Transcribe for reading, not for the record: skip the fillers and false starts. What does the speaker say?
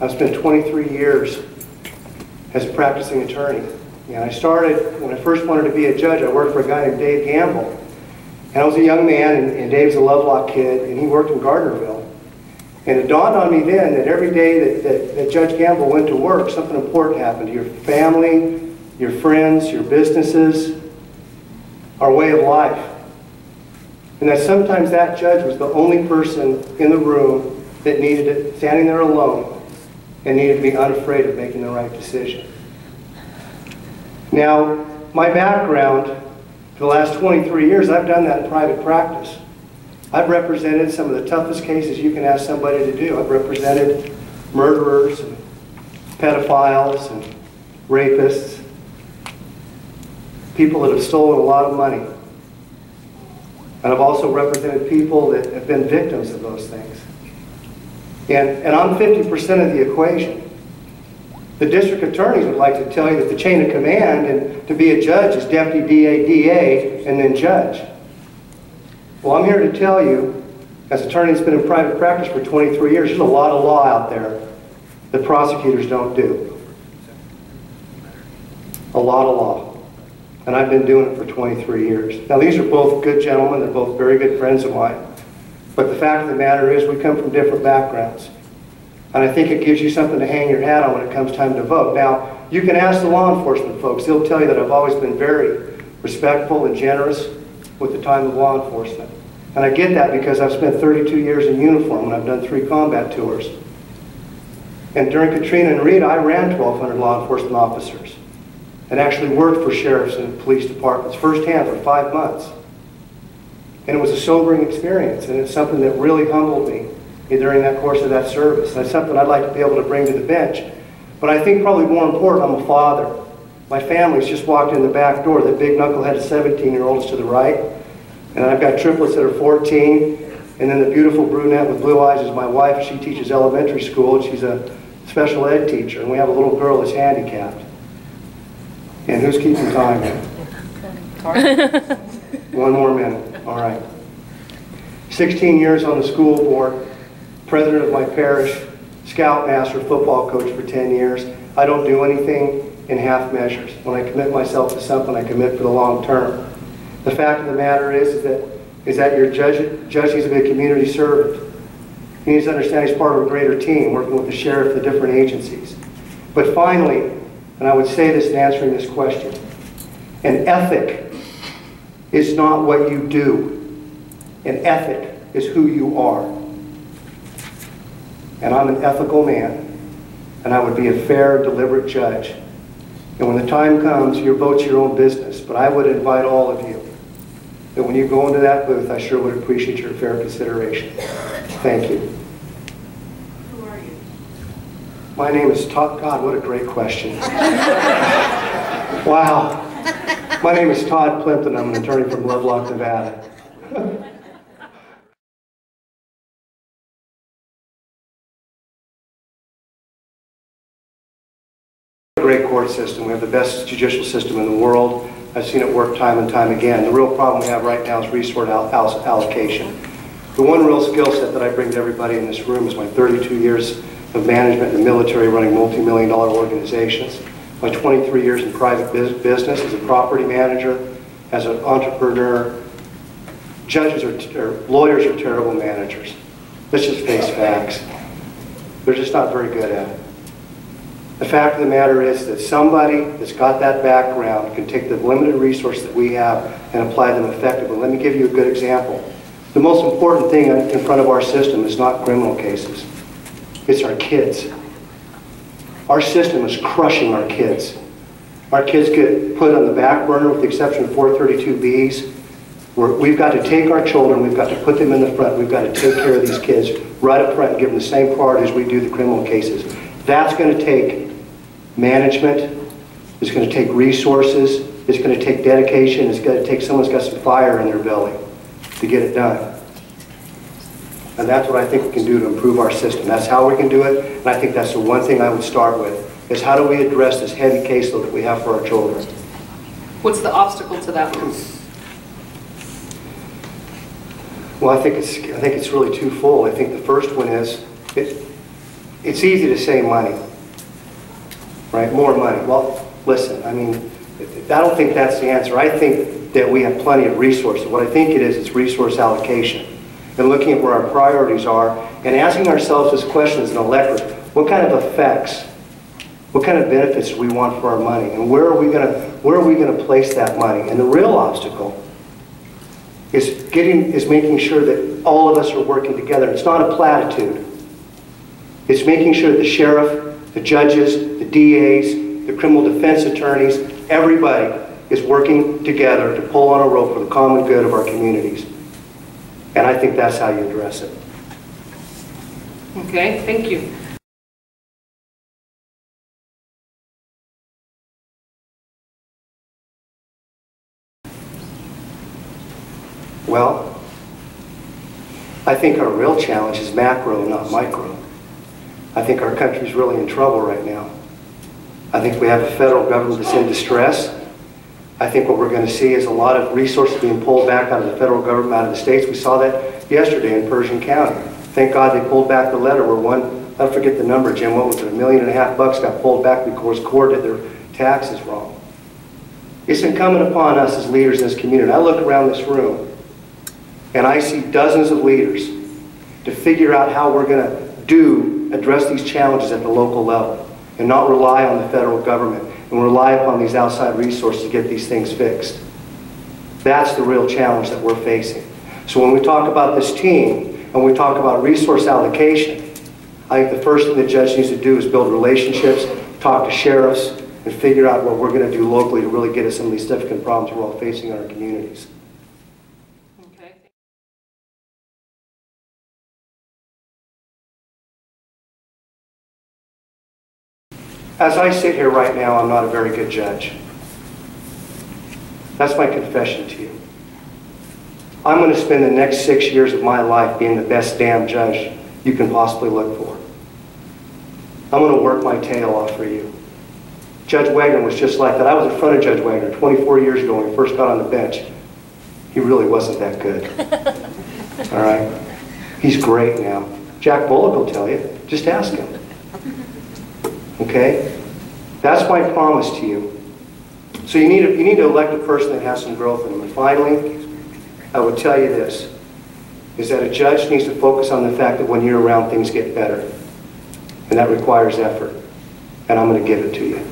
I've spent 23 years as a practicing attorney. And I started, when I first wanted to be a judge, I worked for a guy named Dave Gamble. And I was a young man, and Dave's a Lovelock kid, and he worked in Gardnerville. And it dawned on me then that every day that Judge Gamble went to work, something important happened to your family, your friends, your businesses, our way of life. And that sometimes that judge was the only person in the room that needed it, standing there alone, and needed to be unafraid of making the right decision. Now, my background, for the last 23 years, I've done that in private practice. I've represented some of the toughest cases you can ask somebody to do. I've represented murderers and pedophiles and rapists, people that have stolen a lot of money. And I've also represented people that have been victims of those things. And I'm 50% of the equation. The district attorneys would like to tell you that the chain of command and to be a judge is deputy DA, DA, and then judge. Well, I'm here to tell you, as an attorney that's been in private practice for 23 years, there's a lot of law out there that prosecutors don't do. A lot of law. And I've been doing it for 23 years. Now, these are both good gentlemen. They're both very good friends of mine. But the fact of the matter is we come from different backgrounds. And I think it gives you something to hang your hat on when it comes time to vote. Now, you can ask the law enforcement folks. They'll tell you that I've always been very respectful and generous with the time of law enforcement. And I get that because I've spent 32 years in uniform and I've done 3 combat tours. And during Katrina and Rita, I ran 1,200 law enforcement officers and actually worked for sheriffs and police departments firsthand for 5 months. And it was a sobering experience, and it's something that really humbled me during that course of that service. And it's something I'd like to be able to bring to the bench. But I think probably more important, I'm a father. My family's just walked in the back door. The big knucklehead 17-year-old is to the right. And I've got triplets that are 14. And then the beautiful brunette with blue eyes is my wife. She teaches elementary school, and she's a special ed teacher. And we have a little girl that's handicapped. And who's keeping time? 1 more minute. All right. 16 years on the school board, president of my parish, scoutmaster, football coach for 10 years. I don't do anything in half measures. When I commit myself to something, I commit for the long term. The fact of the matter is that your judge needs to be a community servant. He needs to understand he's part of a greater team, working with the sheriff, the different agencies. But finally, and I would say this in answering this question, an ethic is not what you do. An ethic is who you are. And I'm an ethical man, and I would be a fair, deliberate judge. And when the time comes, your vote's your own business. But I would invite all of you that when you go into that booth, I sure would appreciate your fair consideration. Thank you. Who are you? My name is Todd. God, what a great question. Wow. My name is Todd Plimpton. I'm an attorney from Lovelock, Nevada. Great court system. We have the best judicial system in the world. I've seen it work time and time again. The real problem we have right now is resource allocation. The one real skill set that I bring to everybody in this room is my 32 years of management in the military running multi-million-dollar organizations, my 23 years in private business as a property manager, as an entrepreneur. Lawyers are terrible managers. Let's just face facts. They're just not very good at it. The fact of the matter is that somebody that's got that background can take the limited resources that we have and apply them effectively. Let me give you a good example. The most important thing in front of our system is not criminal cases. It's our kids. Our system is crushing our kids. Our kids get put on the back burner with the exception of 432Bs. We've got to take our children, we've got to put them in the front, we've got to take care of these kids right up front and give them the same priority as we do the criminal cases. That's going to take management, it's going to take resources, it's going to take dedication, it's going to take someone who's got some fire in their belly to get it done. And that's what I think we can do to improve our system. That's how we can do it, and I think that's the one thing I would start with, is how do we address this heavy caseload that we have for our children. What's the obstacle to that one? Well, I think it's really twofold. I think the first one is, it's easy to say money, right? More money. Well, listen, I mean, I don't think that's the answer. I think that we have plenty of resources. What I think it is, it's resource allocation. And looking at where our priorities are and asking ourselves this question as an electorate, what kind of effects, what kind of benefits do we want for our money? And where are we going to place that money? And the real obstacle is making sure that all of us are working together. It's not a platitude. It's making sure that the sheriff, the judges, the DAs, the criminal defense attorneys, everybody is working together to pull on a rope for the common good of our communities. And I think that's how you address it. Okay, thank you. Well, I think our real challenge is macro, not micro. I think our country's really in trouble right now. I think we have a federal government that's in distress. I think what we're going to see is a lot of resources being pulled back out of the federal government, out of the states. We saw that yesterday in Pershing County. Thank God they pulled back the letter where I forget the number, Jim, what was it, $1.5 million got pulled back because court did their taxes wrong. It's incumbent upon us as leaders in this community. I look around this room and I see dozens of leaders to figure out how we're going to address these challenges at the local level and not rely on the federal government and rely upon these outside resources to get these things fixed. That's the real challenge that we're facing. So when we talk about this team and we talk about resource allocation, I think the first thing the judge needs to do is build relationships, talk to sheriffs, and figure out what we're going to do locally to really get us some of these significant problems we're all facing in our communities. Okay. As I sit here right now, I'm not a very good judge. That's my confession to you. I'm going to spend the next 6 years of my life being the best damn judge you can possibly look for. I'm going to work my tail off for you. Judge Wagner was just like that. I was in front of Judge Wagner 24 years ago when he first got on the bench. He really wasn't that good. All right? He's great now. Jack Bullock will tell you. Just ask him. Okay? That's my promise to you. So you need to elect a person that has some growth in them. And finally, I would tell you this, is that a judge needs to focus on the fact that when you're around, things get better. And that requires effort. And I'm going to give it to you.